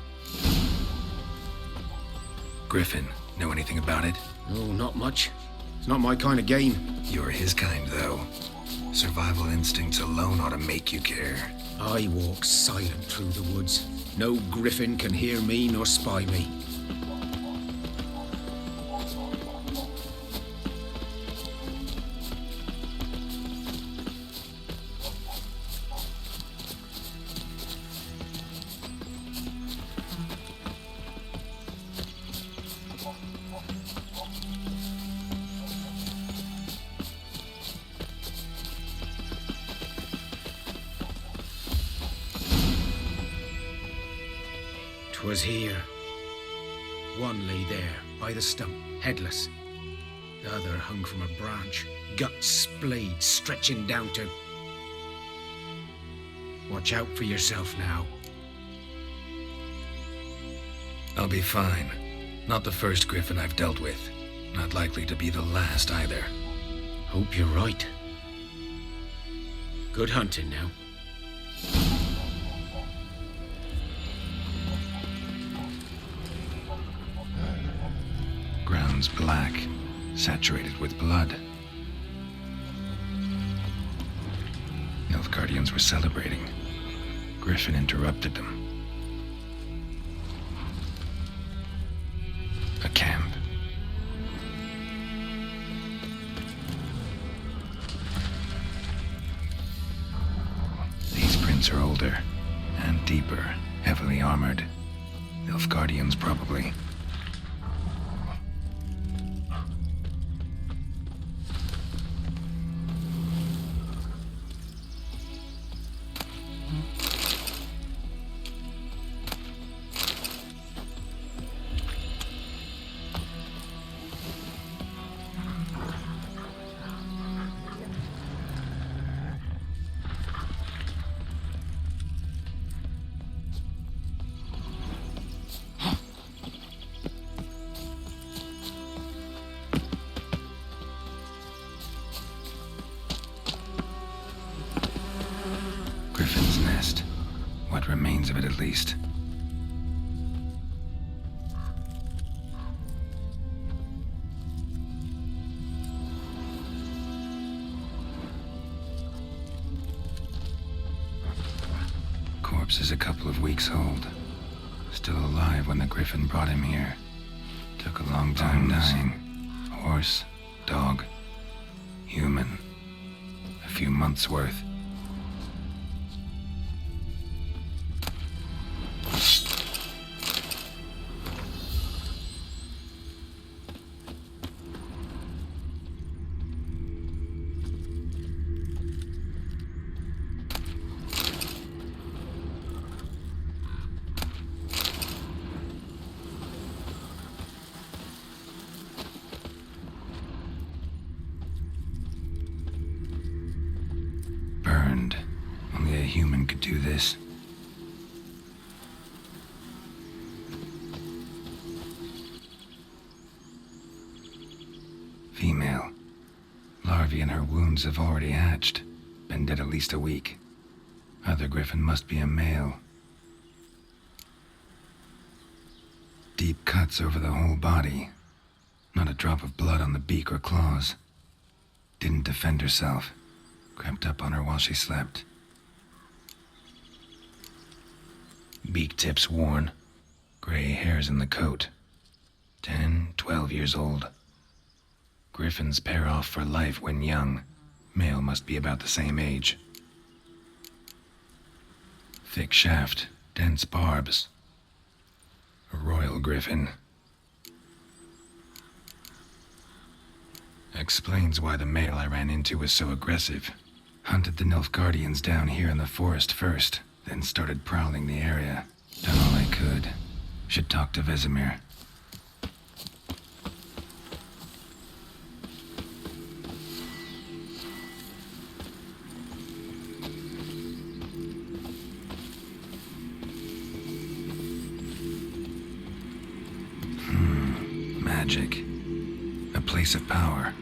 Griffin, know anything about it? Oh, not much. It's not my kind of game. You're his kind, though. Survival instincts alone ought to make you care. I walk silent through the woods. No griffin can hear me nor spy me. Was here. One lay there, by the stump, headless. The other hung from a branch, guts splayed, stretching down to... Watch out for yourself now. I'll be fine. Not the first griffin I've dealt with. Not likely to be the last either. Hope you're right. Good hunting now. Ground's black, saturated with blood. Nilfgaardians were celebrating. Griffin interrupted them. A cat. Humans are older and deeper, heavily armored. Nilfgaardians, probably. Griffin's nest. What remains of it, at least. Corpse is a couple of weeks old. Still alive when the Griffin brought him here. Took a long time dying. Horse, dog, human. A few months' worth. Burned. Only a human could do this. Female. Larvae in her wounds have already hatched. Been dead at least a week. Other Griffin must be a male. Deep cuts over the whole body. Not a drop of blood on the beak or claws. Didn't defend herself. Crept up on her while she slept. Beak tips worn. Gray hairs in the coat. 10, 12 years old. Griffins pair off for life when young. Male must be about the same age. Thick shaft, dense barbs. A royal griffin. Explains why the male I ran into was so aggressive. Hunted the Nilfgaardians down here in the forest first, then started prowling the area. Done all I could. Should talk to Vesemir. Magic. A place of power.